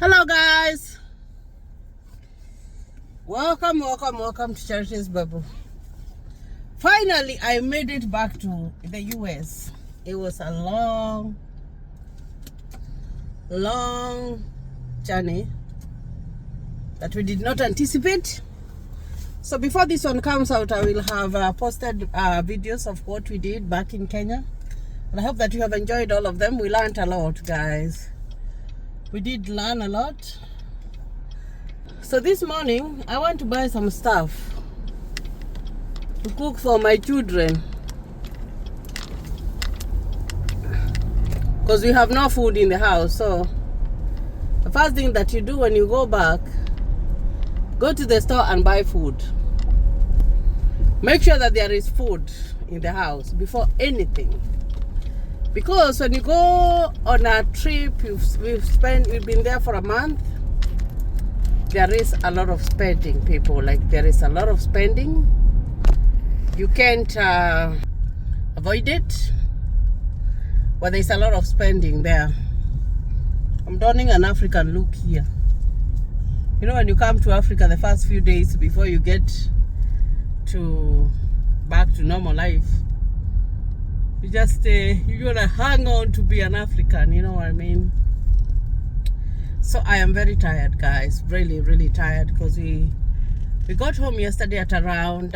Hello guys, welcome to Charity's Bible. Finally I made it back to the US. It was a long journey that we did not anticipate. So before this one comes out, I will have posted videos of what we did back in Kenya, and I hope that you have enjoyed all of them. We learned a lot, guys. We did learn a lot. So this morning I want to buy some stuff to cook for my children, because we have no food in the house. So the first thing that you do when you go back, go to the store and buy food. Make sure that there is food in the house before anything, because when you go on a trip, we've been there for a month, there is a lot of spending, people. Like, there is a lot of spending. You can't avoid it, but there's a lot of spending there. I'm donning an African look here. You know, when you come to Africa, the first few days before you get back to normal life, you just you're gonna hang on to be an African, you know what I mean? So I am very tired, guys, really tired, because we got home yesterday at around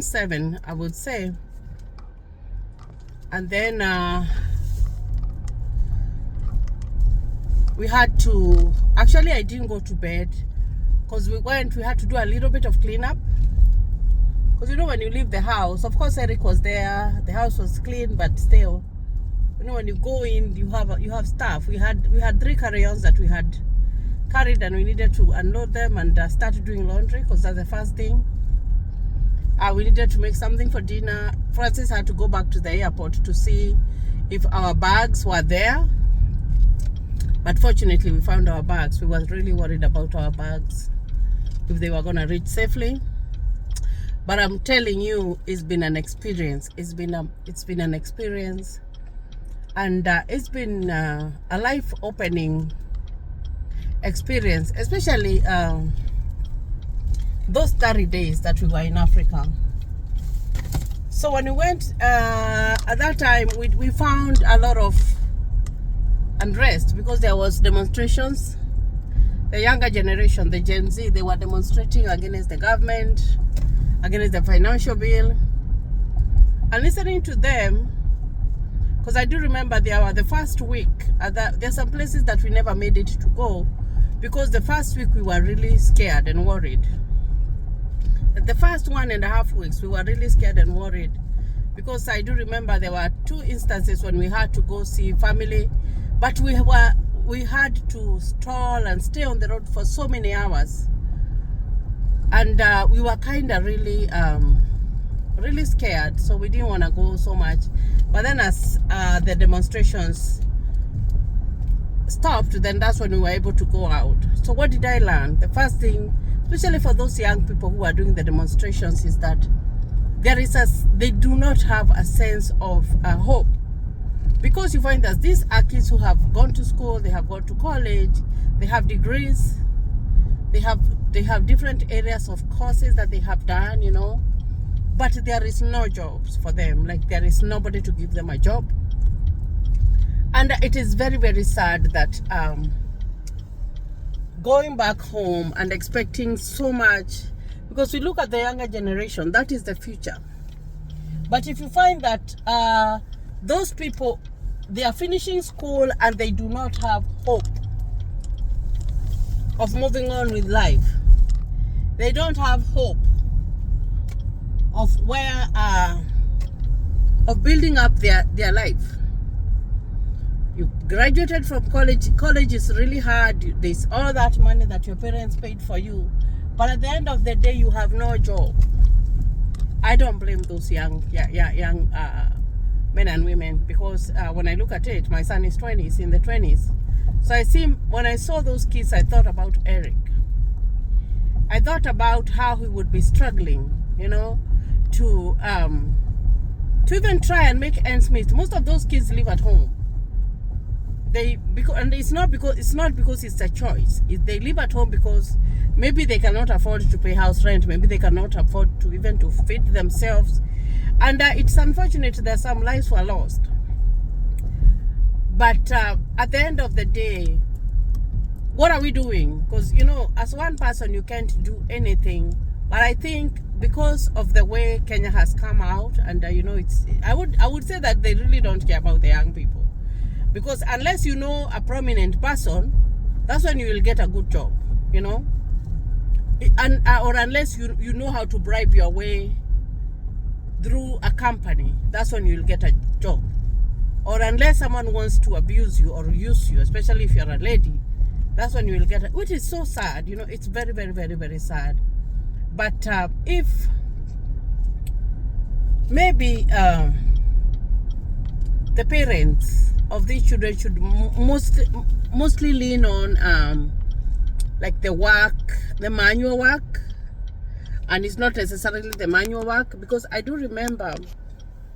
7, I would say. And then we had to, actually I didn't go to bed, because we had to do a little bit of cleanup. Because you know, when you leave the house, of course Eric was there, the house was clean, but still, you know, when you go in, you have stuff. We had 3 carry-ons that we had carried, and we needed to unload them and start doing laundry, because that's the first thing. We needed to make something for dinner. Francis had to go back to the airport to see if our bags were there, but fortunately we found our bags. We were really worried about our bags, if they were gonna reach safely. But I'm telling you, it's been an experience. It's been an experience, and it's been a life-opening experience, especially those 30 days that we were in Africa. So when we went at that time, we found a lot of unrest, because there was demonstrations. The younger generation, the Gen Z, they were demonstrating against the government, against the financial bill. And listening to them, because I do remember the first week, there's some places that we never made it to go, because the first week we were really scared and worried. The first 1.5 weeks we were really scared and worried, because I do remember there were 2 instances when we had to go see family, but we had to stall and stay on the road for so many hours, and we were kind of really scared, so we didn't want to go so much. But then as the demonstrations stopped, then that's when we were able to go out. So what did I learn? The first thing, especially for those young people who are doing the demonstrations, is that they do not have a sense of hope, because you find that these are kids who have gone to school, they have gone to college, they have degrees, they have different areas of courses that they have done, you know, but there is no jobs for them. Like, there is nobody to give them a job. And it is very sad that going back home and expecting so much, because we look at the younger generation, that is the future. But if you find that those people, they are finishing school and they do not have hope of moving on with life, they don't have hope of where of building up their life. You graduated from college. College is really hard. There's all that money that your parents paid for you, but at the end of the day, you have no job. I don't blame those young men and women, because when I look at it, my son is 20, he's in the 20s. So when I saw those kids, I thought about Eric. I thought about how he would be struggling, you know, to even try and make ends meet. Most of those kids live at home. and it's not because it's a choice. They live at home because maybe they cannot afford to pay house rent, maybe they cannot afford to even to feed themselves, and it's unfortunate that some lives were lost. But at the end of the day, what are we doing? Because as one person you can't do anything. But I think because of the way Kenya has come out, and it's I would say that they really don't care about the young people. Because unless you know a prominent person, that's when you will get a good job, and or unless you know how to bribe your way through a company, that's when you'll get a job. Or unless someone wants to abuse you or use you, especially if you're a lady, that's when you will get it, which is so sad. It's very, very, very, very sad. But if maybe the parents of these children should mostly lean on like the manual work, and it's not necessarily the manual work, because I do remember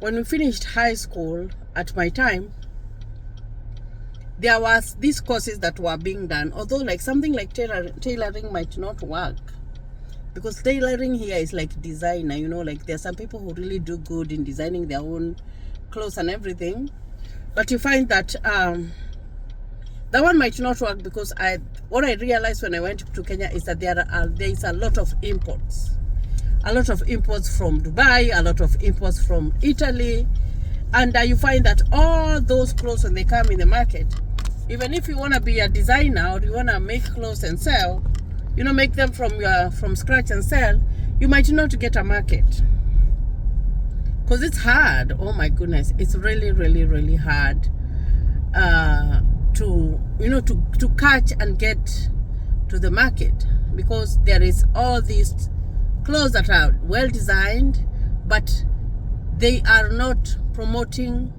when we finished high school at my time, there was these courses that were being done, although like something like tailoring might not work, because tailoring here is like designer, like there are some people who really do good in designing their own clothes and everything. But you find that that one might not work, because what I realized when I went to Kenya is that there is a lot of imports. A lot of imports from Dubai, a lot of imports from Italy. And you find that all those clothes, when they come in the market, even if you want to be a designer or you want to make clothes and sell, make them from scratch and sell, you might not get a market. Because it's hard. Oh my goodness, it's really, really, really hard to catch and get to the market, because there is all these clothes that are well designed, but they are not promoting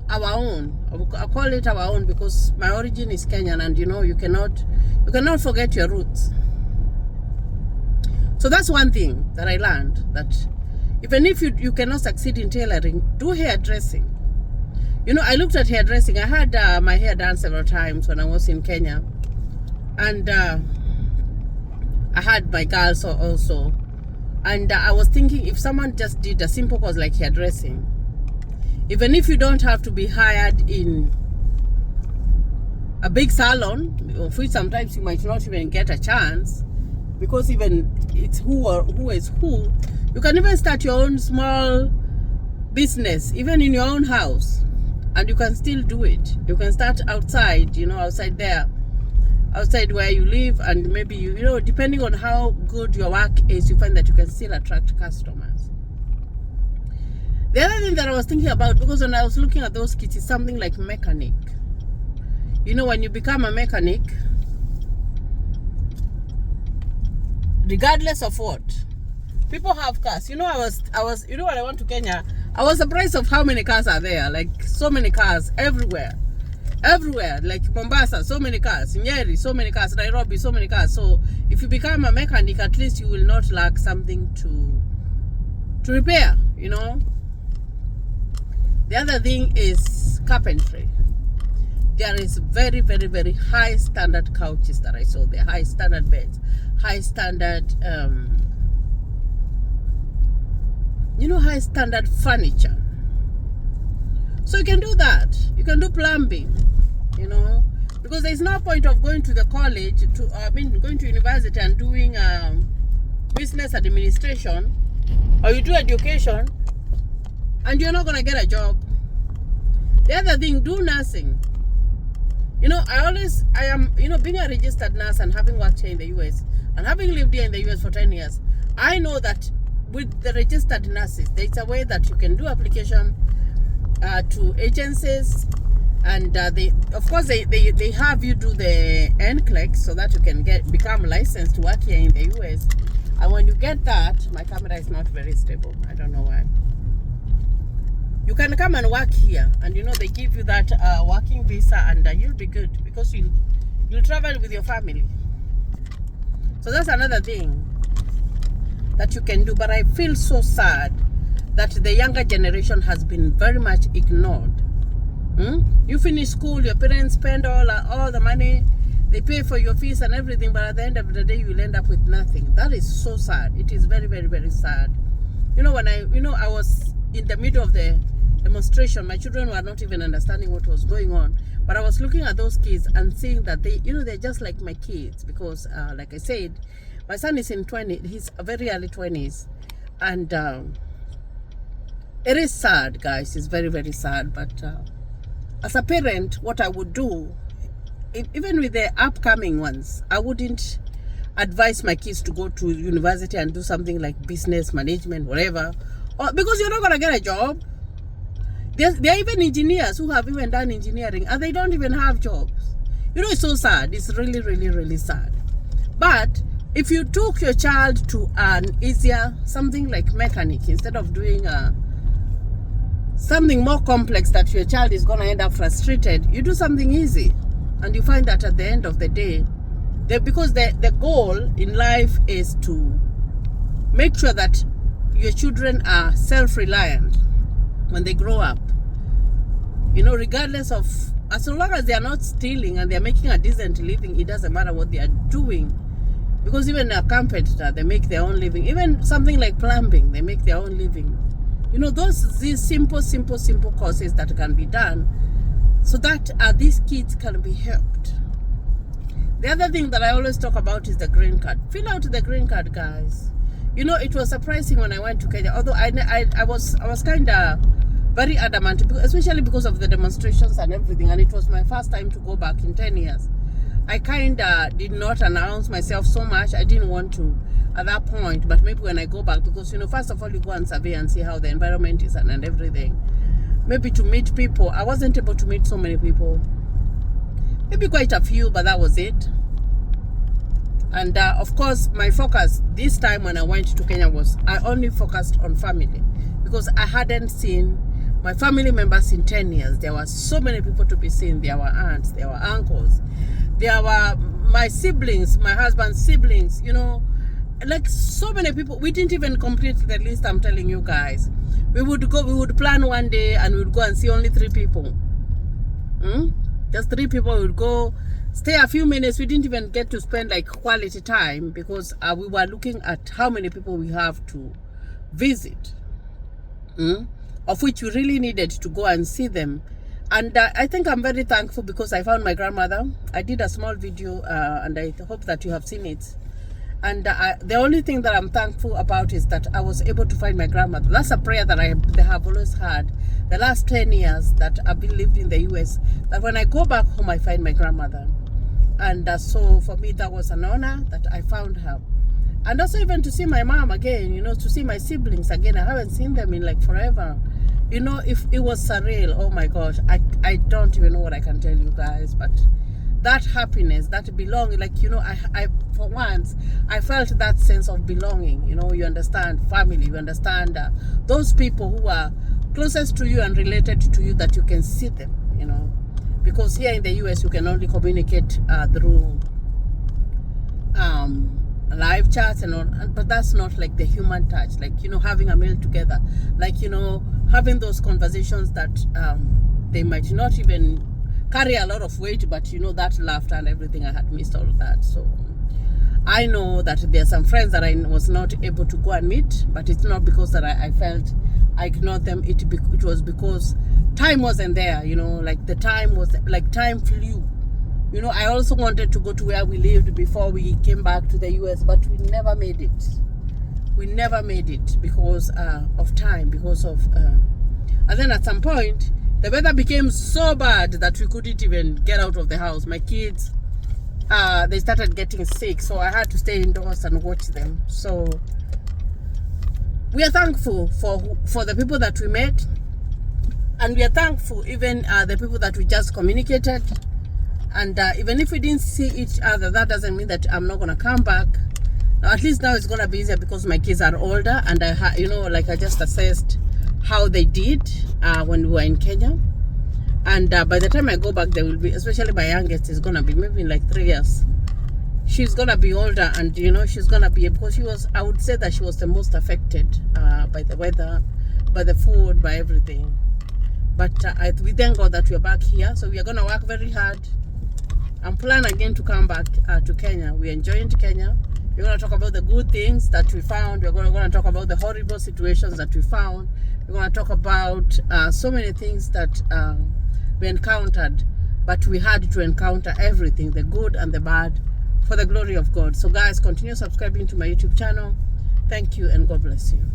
our own. I call it our own because my origin is Kenyan, and you cannot forget your roots. So that's one thing that I learned, that even if you cannot succeed in tailoring, do hairdressing. I looked at hairdressing. I had my hair done several times when I was in Kenya, and I had my girls also. And I was thinking, if someone just did a simple course like hairdressing, even if you don't have to be hired in a big salon, of which sometimes you might not even get a chance, because even it's who is who, you can even start your own small business, even in your own house, and you can still do it. You can start outside, outside where you live, and maybe depending on how good your work is, you find that you can still attract customers. The other thing that I was thinking about, because when I was looking at those kits, is something like mechanic. When you become a mechanic, regardless of what, people have cars. I was when I went to Kenya, I was surprised of how many cars are there. Like so many cars everywhere, like Mombasa, so many cars, Nyeri, so many cars, Nairobi, so many cars. So if you become a mechanic, at least you will not lack something to repair. The other thing is carpentry. There is very, very, very high standard couches that I saw there, high standard beds, high standard high standard furniture. So you can do that. You can do plumbing, because there's no point of going to the college going to university and doing business administration, or you do education and you're not going to get a job. The other thing, do nursing. I am being a registered nurse and having worked here in the US and having lived here in the US for 10 years, I know that with the registered nurses, there's a way that you can do application to agencies, and they have you do the NCLEX so that you can become licensed to work here in the US. And when you get that, my camera is not very stable, I don't know why. You can come and work here, and they give you that working visa, and you'll be good, because you'll travel with your family. So that's another thing that you can do. But I feel so sad that the younger generation has been very much ignored. You finish school, your parents spend all the money, they pay for your fees and everything, but at the end of the day, you will end up with nothing. That is so sad. It is very, very, very sad. When I was in the middle of the demonstration, my children were not even understanding what was going on. But I was looking at those kids and seeing that they're just like my kids, because like I said, my son is in 20, he's very early 20s. And it is sad, guys. It's very, very sad. But as a parent, what I would do, even with the upcoming ones, I wouldn't advise my kids to go to university and do something like business management, whatever, because you're not going to get a job. There are even engineers who have even done engineering and they don't even have jobs. It's so sad. It's really, really, really sad. But if you took your child to an easier, something like mechanic, instead of doing something more complex that your child is going to end up frustrated, you do something easy. And you find that at the end of the day, because the goal in life is to make sure that your children are self-reliant when they grow up. Regardless of, as long as they are not stealing and they are making a decent living, it doesn't matter what they are doing. Because even a carpenter, they make their own living. Even something like plumbing, they make their own living. These simple courses that can be done so that these kids can be helped. The other thing that I always talk about is the green card. Fill out the green card, guys. It was surprising when I went to Kenya, although I was kind of very adamant, especially because of the demonstrations and everything, and it was my first time to go back in 10 years. I kind of did not announce myself so much. I didn't want to at that point, but maybe when I go back, because first of all, you go and survey and see how the environment is and everything. Maybe to meet people. I wasn't able to meet so many people. Maybe quite a few, but that was it. And of course, my focus this time when I went to Kenya was I only focused on family, because I hadn't seen my family members in 10 years. There were so many people to be seen. There were aunts, there were uncles, there were my siblings, my husband's siblings, like so many people. We didn't even complete the list, I'm telling you guys. We would plan one day and we would go and see only 3 people. Just 3 people. We would go, stay a few minutes. We didn't even get to spend like quality time, because we were looking at how many people we have to visit, of which we really needed to go and see them. And I think I'm very thankful because I found my grandmother. I did a small video and I hope that you have seen it. And the only thing that I'm thankful about is that I was able to find my grandmother. That's a prayer that they have always had the last 10 years that I've been lived in the US, that when I go back home, I find my grandmother. And so for me, that was an honor that I found her. And also even to see my mom again, to see my siblings again. I haven't seen them in like forever. If it was surreal, oh my gosh, I don't even know what I can tell you guys, but that happiness, that belonging, like, I for once, I felt that sense of belonging. You understand family, you understand those people who are closest to you and related to you, that you can see them, because here in the US, you can only communicate through live chats and all, but that's not like the human touch, like, having a meal together, like, having those conversations that they might not even carry a lot of weight, but that laughter and everything, I had missed all of that. So I know that there are some friends that I was not able to go and meet, but it's not because that I felt I ignored them. It was because time wasn't there, like the time was, like time flew. I also wanted to go to where we lived before we came back to the US, but we never made it. We never made it because of time, because of and then at some point the weather became so bad that we couldn't even get out of the house. My kids, they started getting sick, so I had to stay indoors and watch them. So we are thankful for the people that we met, and we are thankful even the people that we just communicated. And even if we didn't see each other, that doesn't mean that I'm not gonna come back. Now, at least now it's gonna be easier because my kids are older, and I just assessed how they did when we were in Kenya. And by the time I go back, they will be, especially my youngest is gonna be maybe in like 3 years. She's gonna be older, and she's gonna be, because I would say that she was the most affected by the weather, by the food, by everything. But we thank God that we're back here. So we are going to work very hard and plan again to come back to Kenya. We're enjoying Kenya. We're going to talk about the good things that we found. We're going to talk about the horrible situations that we found. We're going to talk about so many things that we encountered. But we had to encounter everything, the good and the bad, for the glory of God. So guys, continue subscribing to my YouTube channel. Thank you and God bless you.